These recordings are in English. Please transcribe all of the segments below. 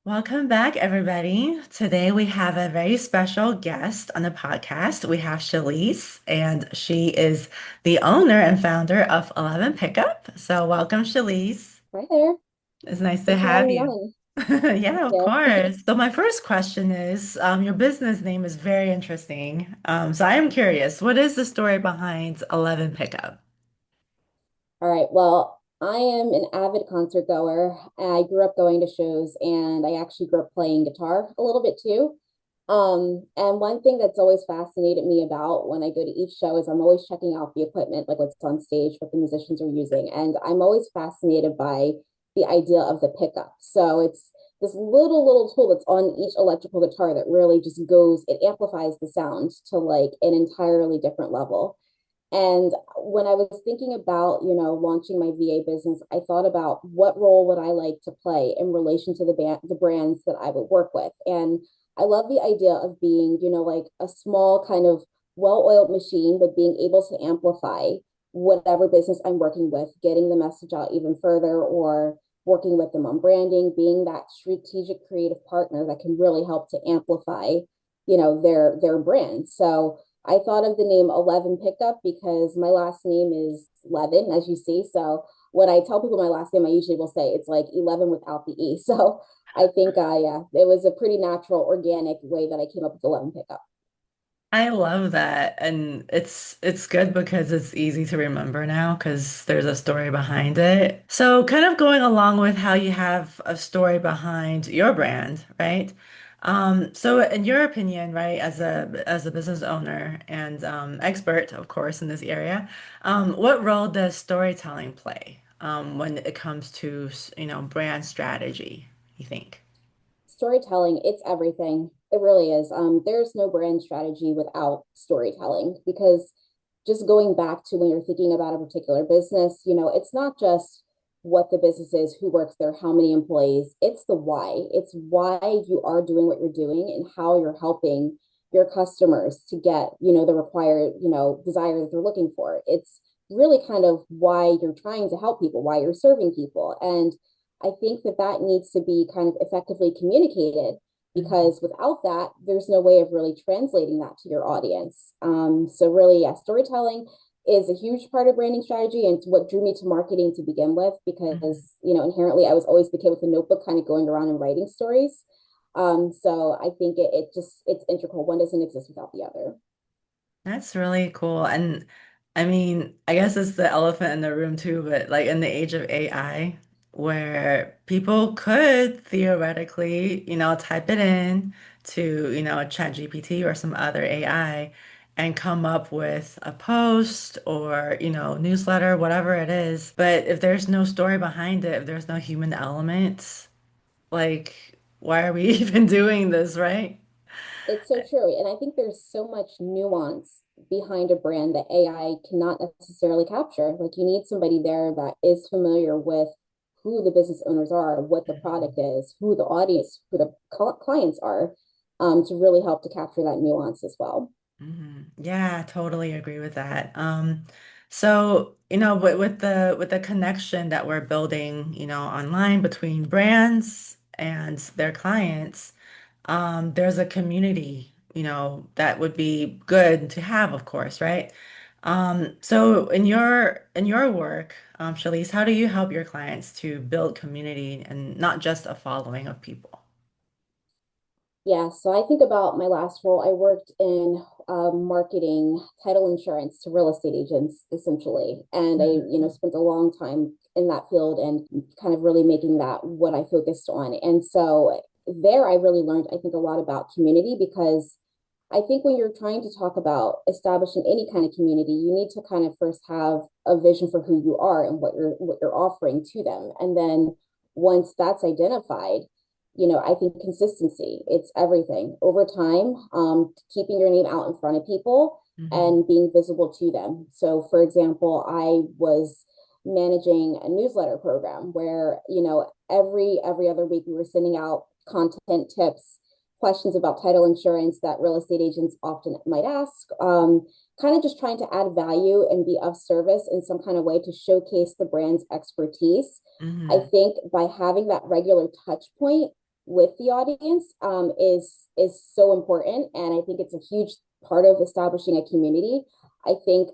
Welcome back, everybody. Today we have a very special guest on the podcast. We have Shalise, and she is the owner and founder of 11 Pickup. So, welcome, Shalise. Hi there. It's nice to Thanks for have having me you. on. Thank Yeah, of you. course. So, my first question is, your business name is very interesting. So, I am curious, what is the story behind 11 Pickup? All right. Well, I am an avid concert goer. I grew up going to shows and I actually grew up playing guitar a little bit too. And one thing that's always fascinated me about when I go to each show is I'm always checking out the equipment, like what's on stage, what the musicians are using. And I'm always fascinated by the idea of the pickup. So it's this little tool that's on each electrical guitar that really just goes, it amplifies the sound to like an entirely different level. And when I was thinking about, launching my VA business, I thought about what role would I like to play in relation to the brands that I would work with. And I love the idea of being, like a small kind of well-oiled machine, but being able to amplify whatever business I'm working with, getting the message out even further, or working with them on branding, being that strategic creative partner that can really help to amplify, their brand. So I thought of the name 11 Pickup because my last name is Levin, as you see. So when I tell people my last name, I usually will say it's like 11 without the E. So I think yeah, it was a pretty natural, organic way that I came up with 11 Pickup. I love that. And it's good because it's easy to remember now because there's a story behind it. So kind of going along with how you have a story behind your brand, right? So in your opinion, right, as a business owner and expert, of course, in this area, what role does storytelling play when it comes to, brand strategy, you think? Storytelling, it's everything. It really is. There's no brand strategy without storytelling because just going back to when you're thinking about a particular business, it's not just what the business is, who works there, how many employees. It's the why. It's why you are doing what you're doing and how you're helping your customers to get, the required, desire that they're looking for. It's really kind of why you're trying to help people, why you're serving people. And I think that that needs to be kind of effectively communicated Mhm. because without that, there's no way of really translating that to your audience. So really, yeah, storytelling is a huge part of branding strategy and it's what drew me to marketing to begin with Mhm. because, inherently I was always the kid with a notebook kind of going around and writing stories. So I think it's integral. One doesn't exist without the other. That's really cool. And I mean, I guess it's the elephant in the room too, but like in the age of AI, where people could theoretically, type it in to, ChatGPT or some other AI and come up with a post or, newsletter, whatever it is. But if there's no story behind it, if there's no human element, like, why are we even doing this, right? It's so true. And I think there's so much nuance behind a brand that AI cannot necessarily capture. Like you need somebody there that is familiar with who the business owners are, what the product is, who the audience, who the clients are, to really help to capture that nuance as well. Yeah, totally agree with that. So, with the connection that we're building, online between brands and their clients, there's a community, that would be good to have, of course, right? So in your work, Shalise, how do you help your clients to build community and not just a following of people? Yeah, so I think about my last role. I worked in marketing title insurance to real estate agents, essentially, and I, spent a long time in that field and kind of really making that what I focused on. And so there, I really learned, I think, a lot about community because I think when you're trying to talk about establishing any kind of community, you need to kind of first have a vision for who you are and what you're offering to them, and then once that's identified I think consistency, it's everything over time, keeping your name out in front of people Hmm. and being visible to them. So, for example, I was managing a newsletter program where, every other week we were sending out content tips, questions about title insurance that real estate agents often might ask. Kind of just trying to add value and be of service in some kind of way to showcase the brand's expertise. I Hmm. think by having that regular touch point, with the audience is so important, and I think it's a huge part of establishing a community. I think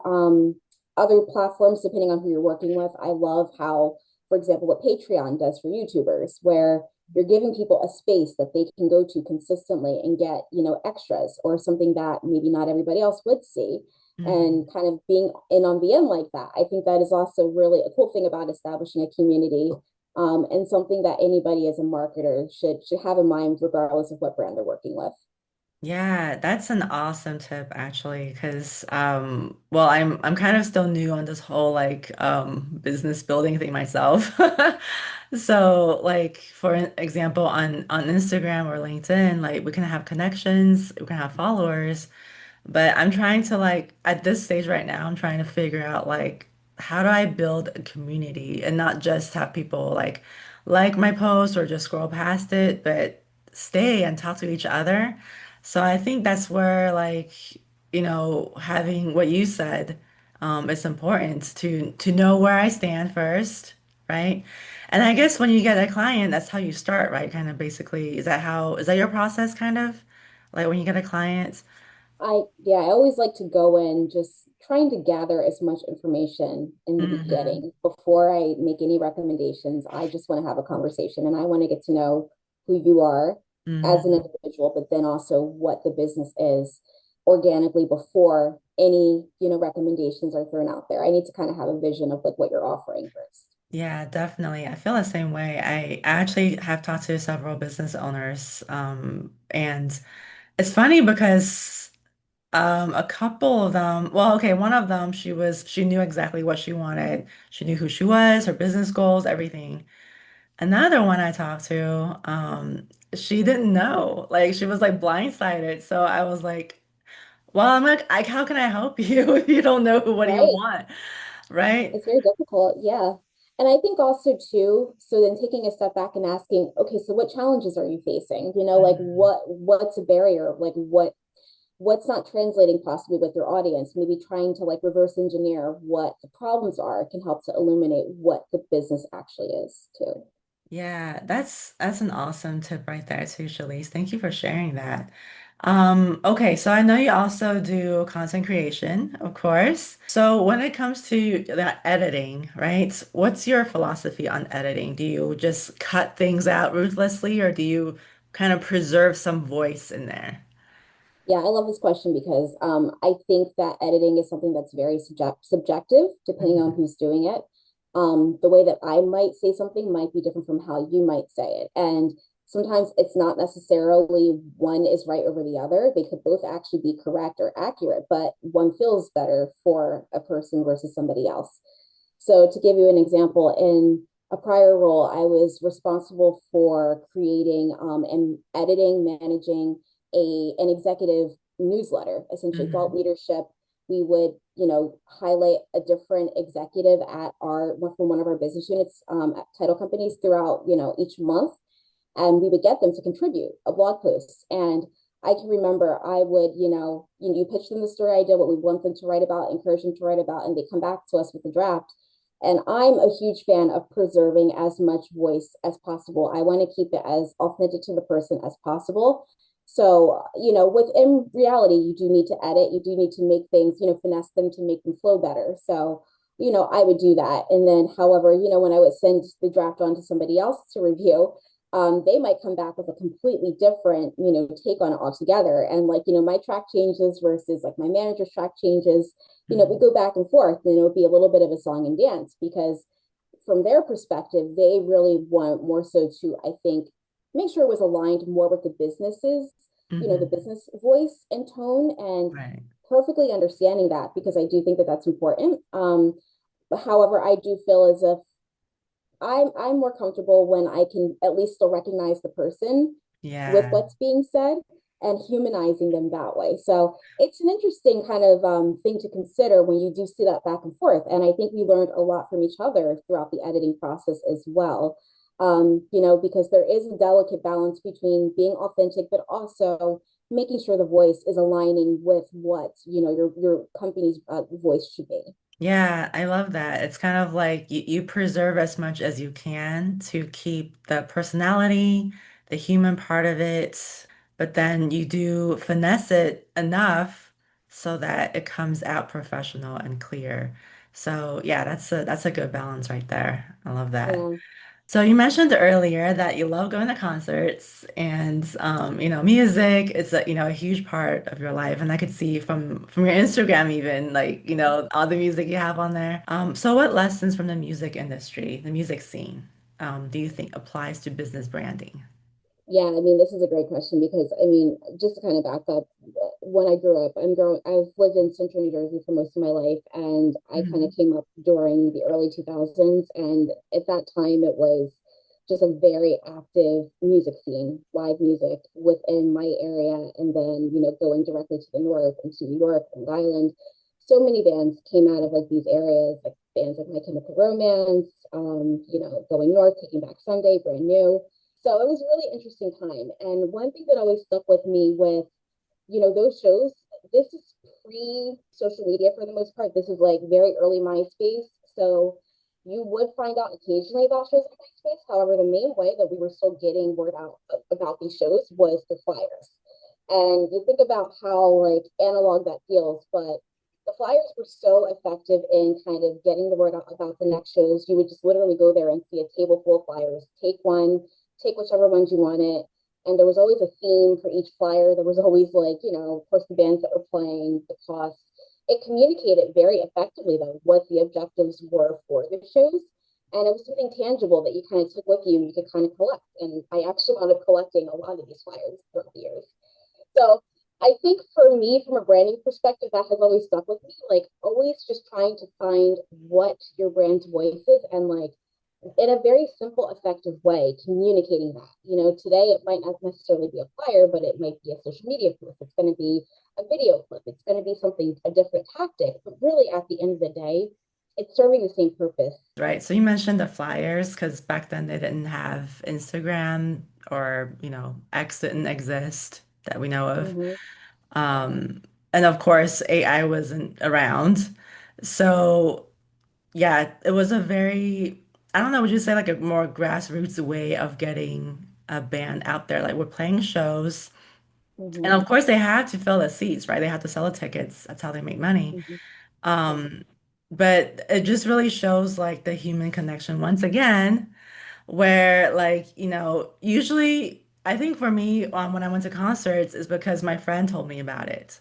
other platforms, depending on who you're working with, I love how, for example, what Patreon does for YouTubers, where you're giving people a space that they can go to consistently and get, extras or something that maybe not everybody else would see, and Mhm. kind of being in on the end like that. I think that is also really a cool thing about establishing a community, and something that anybody as a marketer should have in mind, regardless of what brand they're working with. Yeah, that's an awesome tip actually, because well, I'm kind of still new on this whole like business building thing myself. So like for example on Instagram or LinkedIn, like we can have connections, we can have followers, but I'm trying to like at this stage right now, I'm trying to figure out like how do I build a community and not just have people like my post or just scroll past it, but stay and talk to each other. So I think that's where like, having what you said, it's important to know where I stand first, right? And I guess when you get a client, that's how you start, right? Kind of basically, is that your process kind of? Like when you get a client? I always like to go in just trying to gather as much information in the Hmm. beginning before I make any recommendations. I just want to have a conversation, and I want to get to know who you are as an Hmm. individual, but then also what the business is organically before any, recommendations are thrown out there. I need to kind of have a vision of like what you're offering first. Yeah, definitely. I feel the same way. I actually have talked to several business owners, and it's funny because a couple of them, well, okay, one of them, she knew exactly what she wanted. She knew who she was, her business goals, everything. Another one I talked to, she didn't know. Like she was like blindsided. So I was like, well, I'm like, how can I help you if you don't know what do you Right. want? Right? It's very difficult. Yeah. And I think also too, so then taking a step back and asking, okay, so what challenges are you facing? Like Mhm. what's a barrier? Like what's not translating possibly with your audience? Maybe trying to like reverse engineer what the problems are can help to illuminate what the business actually is too. Yeah, that's an awesome tip right there too, Shalice. Thank you for sharing that. Okay, so I know you also do content creation, of course. So when it comes to the editing, right? What's your philosophy on editing? Do you just cut things out ruthlessly, or do you kind of preserve some voice in there? Yeah, I love this question because I think that editing is something that's very subjective depending on Mhm. who's doing it. The way that I might say something might be different from how you might say it. And sometimes it's not necessarily one is right over the other. They could both actually be correct or accurate, but one feels better for a person versus somebody else. So, to give you an example, in a prior role, I was responsible for creating and editing, managing an executive newsletter, essentially thought Mhm. leadership. We would, highlight a different executive at our from one of our business units, at title companies throughout, each month, and we would get them to contribute a blog post. And I can remember I would, you pitch them the story idea, what we want them to write about, encourage them to write about, and they come back to us with a draft. And I'm a huge fan of preserving as much voice as possible. I want to keep it as authentic to the person as possible. So, within reality, you do need to edit, you do need to make things, finesse them to make them flow better. So, I would do that. And then, however, when I would send the draft on to somebody else to review, they might come back with a completely different, take on it altogether. And like, my track changes versus like my manager's track changes, we Mhm. go back and forth, and it'll be a little bit of a song and dance because from their perspective, they really want more so to, I think, make sure it was aligned more with the businesses, the Mhm. business voice and tone, and Right. perfectly understanding that because I do think that that's important. But however, I do feel as if I'm more comfortable when I can at least still recognize the person with Yeah. what's being said and humanizing them that way. So it's an interesting kind of thing to consider when you do see that back and forth. And I think we learned a lot from each other throughout the editing process as well. Because there is a delicate balance between being authentic, but also making sure the voice is aligning with what your company's voice should be. Yeah, I love that. It's kind of like you preserve as much as you can to keep the personality, the human part of it, but then you do finesse it enough so that it comes out professional and clear. So yeah, that's a good balance right there. I love that. Yeah. So you mentioned earlier that you love going to concerts and music is a huge part of your life and I could see from your Instagram even like all the music you have on there. So what lessons from the music industry, the music scene, do you think applies to business branding? Yeah, I mean, this is a great question because I mean, just to kind of back up, when I grew up, I've lived in central New Jersey for most of my life, and I kind of Mhm. came up during the early 2000s. And at that time, it was just a very active music scene, live music within my area. And then, going directly to the north into New York, Long Island, so many bands came out of like these areas, like bands like My Chemical Romance, going north, Taking Back Sunday, brand new. So it was a really interesting time. And one thing that always stuck with me with, those shows, this is pre social media for the most part. This is like very early MySpace. So you would find out occasionally about shows on MySpace. However, the main way that we were still getting word out about these shows was the flyers. And you think about how like analog that feels, but the flyers were so effective in kind of getting the word out about the next shows. You would just literally go there and see a table full of flyers, take one, take whichever ones you wanted. And there was always a theme for each flyer. There was always like, of course, the bands that were playing, the costs. It communicated very effectively, though, what the objectives were for the shows. And it was something tangible that you kind of took with you and you could kind of collect. And I actually wound up collecting a lot of these flyers throughout the years. So I think for me, from a branding perspective, that has always stuck with me. Like always just trying to find what your brand's voice is and like in a very simple, effective way, communicating that. Today it might not necessarily be a flyer, but it might be a social media post. It's going to be a video clip. It's going to be something, a different tactic. But really, at the end of the day, it's serving the same purpose. Right. So you mentioned the flyers because back then they didn't have Instagram or, X didn't exist that we know of. Mm-hmm, Um, and of course, AI wasn't around. So, yeah, it was a very, I don't know, would you say like a more grassroots way of getting a band out there? Like we're playing shows. And mm-hmm, of course, they had to fill the seats, right? They had to sell the tickets. That's how they make money. mm-hmm. Yeah. Um, but it just really shows like the human connection once again where like usually I think for me when I went to concerts is because my friend told me about it.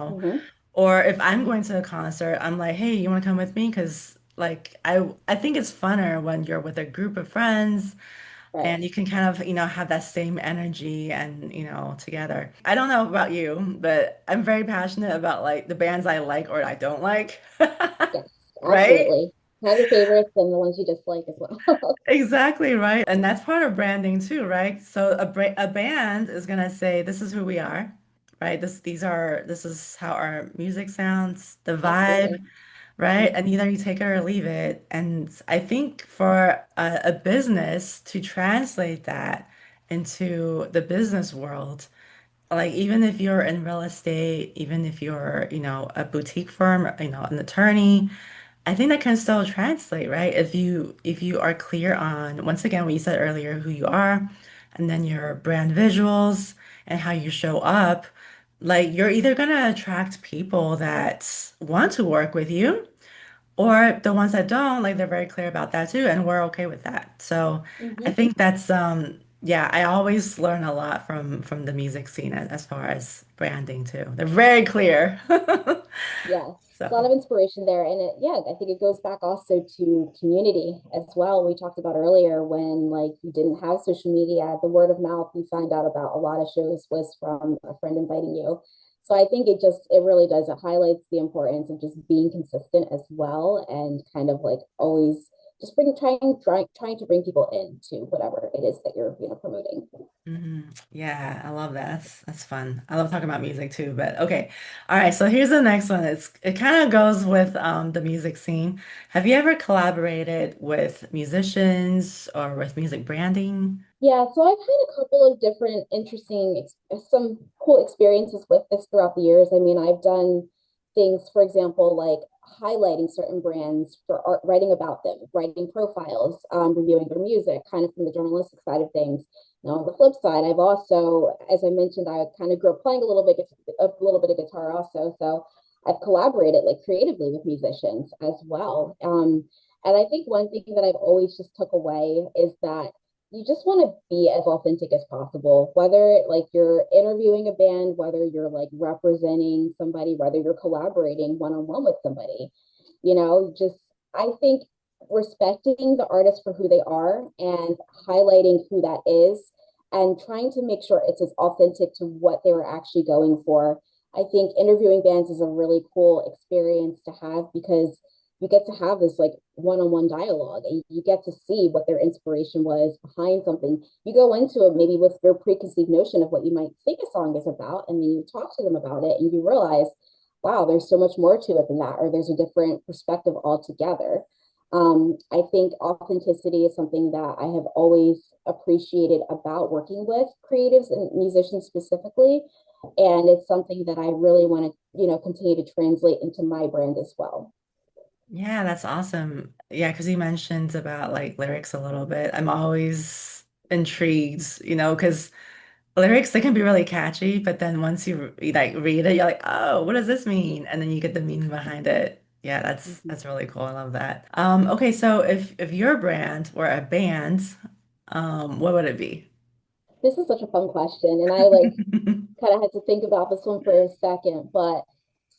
Mm-hmm. Or if I'm going to a concert I'm like, hey, you want to come with me, because like I think it's funner when you're with a group of friends Right. and you can kind of have that same energy and together. I don't know about you, but I'm very passionate about like the bands I like or I don't like. Yes, Right? absolutely. Have your favorites and the ones you dislike as well. Exactly, right. And that's part of branding too, right? So a band is gonna say, this is who we are, right? This is how our music sounds, the vibe, Absolutely. right? Mm-hmm. And either you take it or leave it. And I think for a business to translate that into the business world, like even if you're in real estate, even if you're, a boutique firm, an attorney, I think that can still translate, right? If you are clear on, once again, what you said earlier, who you are, and then your brand visuals and how you show up, like you're either gonna attract people that want to work with you, or the ones that don't, like they're very clear about that too, and we're okay with that. So I Mm-hmm. think that's yeah, I always learn a lot from the music scene as far as branding too. They're very clear. Yes, a lot So. of inspiration there. And yeah, I think it goes back also to community as well. We talked about earlier when like you didn't have social media, the word of mouth you find out about a lot of shows was from a friend inviting you. So I think it really does. It highlights the importance of just being consistent as well and kind of like always just trying to bring people into whatever it is that you're, promoting. Yeah, I love that. That's fun. I love talking about music too, but okay. All right, so here's the next one. It kind of goes with the music scene. Have you ever collaborated with musicians or with music branding? Yeah, so I've had a couple of different some cool experiences with this throughout the years. I mean, I've done things, for example, like highlighting certain brands for writing about them, writing profiles, reviewing their music, kind of from the journalistic side of things. Now, on the flip side, I've also, as I mentioned, I kind of grew up playing a little bit of guitar also. So I've collaborated like creatively with musicians as well. And I think one thing that I've always just took away is that you just want to be as authentic as possible, whether like you're interviewing a band, whether you're like representing somebody, whether you're collaborating one on one with somebody, just I think respecting the artist for who they are and highlighting who that is and trying to make sure it's as authentic to what they were actually going for. I think interviewing bands is a really cool experience to have because you get to have this like one-on-one dialogue and you get to see what their inspiration was behind something. You go into it maybe with your preconceived notion of what you might think a song is about, and then you talk to them about it and you realize, wow, there's so much more to it than that, or there's a different perspective altogether. I think authenticity is something that I have always appreciated about working with creatives and musicians specifically. And it's something that I really want to, continue to translate into my brand as well. Yeah, that's awesome. Yeah, because you mentioned about like lyrics a little bit. I'm always intrigued, because lyrics they can be really catchy, but then once you like read it, you're like, oh, what does this mean? And then you get the meaning behind it. Yeah, Mhm. that's really cool. I love that. Okay, so if your brand were a band, what would it be? This is such a fun question. And I like kind of had to think about this one for a second. But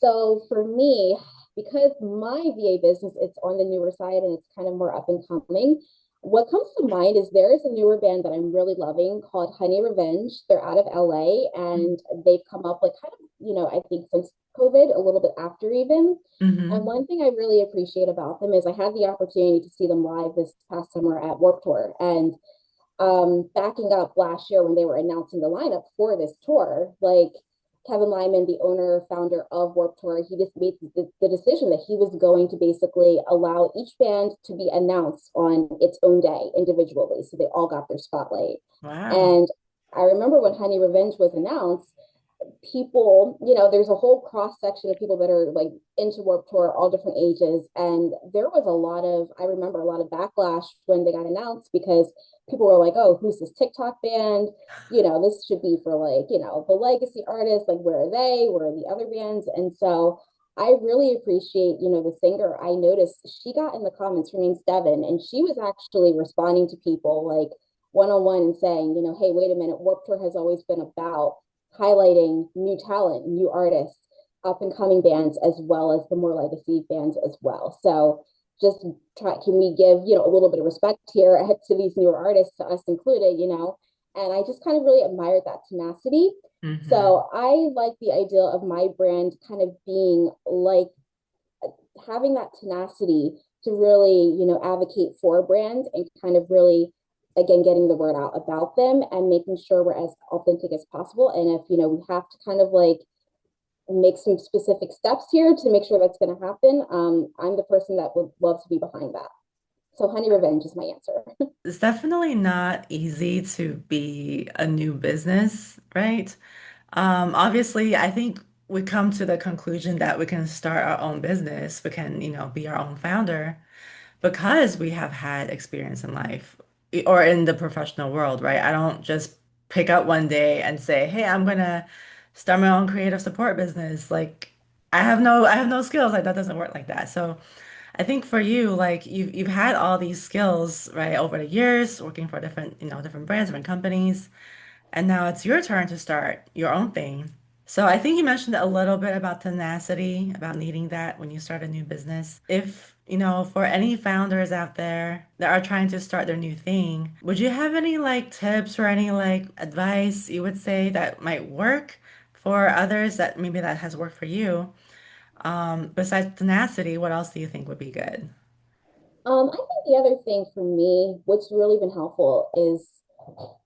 so for me, because my VA business, it's on the newer side and it's kind of more up and coming. What comes to mind is there is a newer band that I'm really loving called Honey Revenge. They're out of LA and they've come up like kind of, I think since COVID, a little bit after even. And Hmm. one thing I really appreciate about them is I had the opportunity to see them live this past summer at Warped Tour. And backing up last year when they were announcing the lineup for this tour, like Kevin Lyman, the owner, founder of Warped Tour, he just made the decision that he was going to basically allow each band to be announced on its own day individually. So they all got their spotlight. Wow. And I remember when Honey Revenge was announced, people, there's a whole cross section of people that are like into Warped Tour, all different ages. And there was I remember a lot of backlash when they got announced because people were like, oh, who's this TikTok band? This should be for like, the legacy artists. Like, where are they? Where are the other bands? And so I really appreciate, the singer. I noticed she got in the comments, her name's Devin, and she was actually responding to people like one on one and saying, hey, wait a minute, Warped Tour has always been about highlighting new talent, new artists, up and coming bands, as well as the more legacy bands as well. So just can we give, a little bit of respect here to these newer artists, to us included, and I just kind of really admired that tenacity. Hmm. So I like the idea of my brand kind of being like having that tenacity to really, advocate for a brand and kind of really, again, getting the word out about them and making sure we're as authentic as possible. And if, we have to kind of like make some specific steps here to make sure that's going to happen, I'm the person that would love to be behind that. So Honey Revenge is my answer. It's definitely not easy to be a new business, right? Obviously, I think we come to the conclusion that we can start our own business. We can, be our own founder because we have had experience in life or in the professional world, right? I don't just pick up one day and say, "Hey, I'm gonna start my own creative support business." Like, I have no skills. Like that doesn't work like that. So I think for you, like you've had all these skills, right, over the years, working for different, different brands, different companies. And now it's your turn to start your own thing. So I think you mentioned a little bit about tenacity, about needing that when you start a new business. If, for any founders out there that are trying to start their new thing, would you have any like tips or any like advice you would say that might work for others that maybe that has worked for you? Besides tenacity, what else do you think would be good? I think the other thing for me, what's really been helpful, is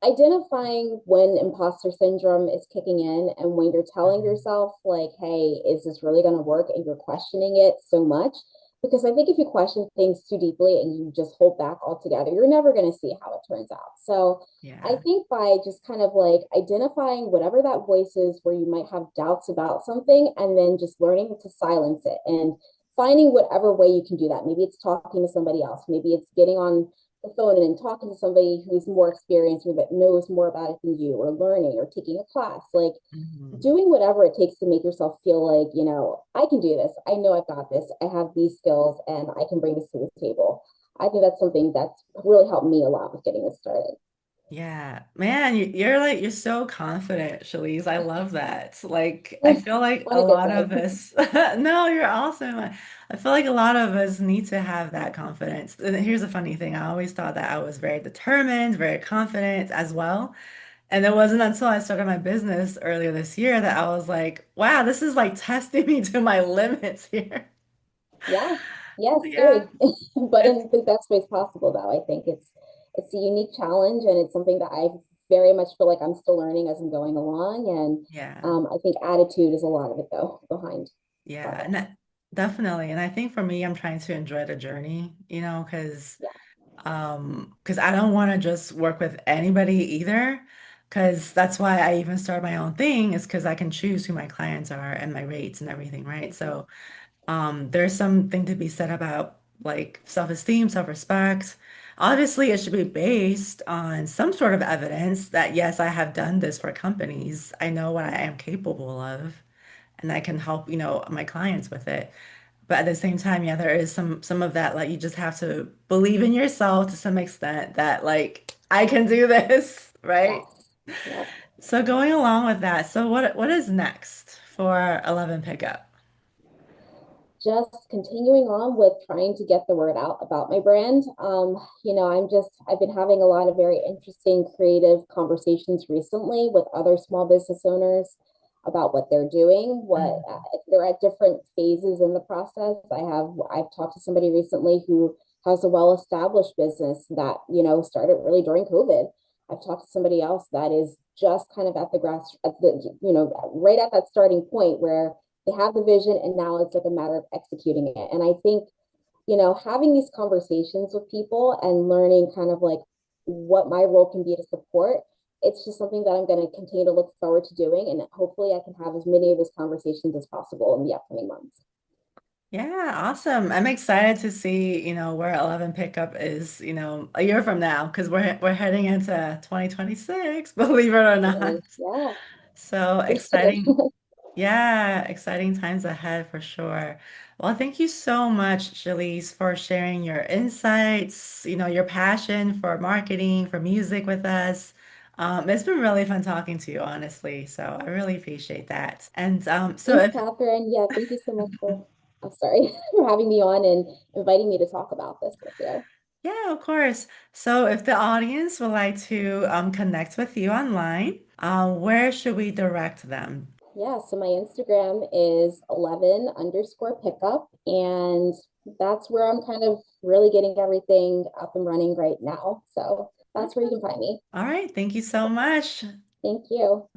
identifying when imposter syndrome is kicking in and when you're telling Mhm. yourself like, hey, is this really going to work, and you're questioning it so much, because I think if you question things too deeply and you just hold back altogether, you're never going to see how it turns out. So I Yeah. think by just kind of like identifying whatever that voice is where you might have doubts about something and then just learning to silence it and finding whatever way you can do that. Maybe it's talking to somebody else, maybe it's getting on the phone and then talking to somebody who's more experienced or that knows more about it than you, or learning or taking a class, like Mhm. doing whatever it takes to make yourself feel like, I can do this. I know I've got this. I have these skills and I can bring this to the table. I think that's something that's really helped me a lot with getting this started. Yeah, man, you're like you're so confident, Shalice. I love that. Like, I feel like On a a good lot day. of us, no, you're awesome. I feel like a lot of us need to have that confidence. And here's the funny thing, I always thought that I was very determined, very confident as well. And it wasn't until I started my business earlier this year that I was like, wow, this is like testing me to my limits here. Yeah. Yeah, it's Yeah, scary. But it's in the best ways possible though. I think it's a unique challenge and it's something that I very much feel like I'm still learning as I'm going along. And yeah. I think attitude is a lot of it though behind Yeah, and progress. definitely. And I think for me, I'm trying to enjoy the journey, Yeah. because I don't want to just work with anybody either. Because that's why I even started my own thing, is because I can choose who my clients are and my rates and everything, right? Mhm. So there's something to be said about like self-esteem, self-respect. Obviously, it should be based on some sort of evidence that yes, I have done this for companies. I know what I am capable of, and I can help, my clients with it. But at the same time, yeah, there is some of that, like you just have to believe in yourself to some extent that like I can do this, right? Yes. Yep. So going along with that, so what is next for 11 Pickup? Just continuing on with trying to get the word out about my brand. I've been having a lot of very interesting creative conversations recently with other small business owners about what they're doing, what Mhm. they're at different phases in the process. I've talked to somebody recently who has a well-established business that, started really during COVID. I've talked to somebody else that is just kind of at the grass, at the, right at that starting point where they have the vision and now it's like a matter of executing it. And I think, having these conversations with people and learning kind of like what my role can be to support, it's just something that I'm going to continue to look forward to doing. And hopefully I can have as many of those conversations as possible in the upcoming months. Yeah, awesome. I'm excited to see, where 11 Pickup is, a year from now, because we're heading into 2026, believe it or not. Definitely. Yeah. So We're soon. exciting. Yeah, exciting times ahead for sure. Well, thank you so much, Shalise, for sharing your insights, your passion for marketing, for music with us. It's been really fun talking to you, honestly. So I really appreciate that. And so Thanks, if, Catherine. Yeah, thank you so much for, I'm sorry, for having me on and inviting me to talk about this with you. yeah, of course. So if the audience would like to connect with you online, where should we direct them? Yeah, so my Instagram is 11 underscore pickup. And that's where I'm kind of really getting everything up and running right now. So that's where you Okay. can find me. All right. Thank you so much. Thank you.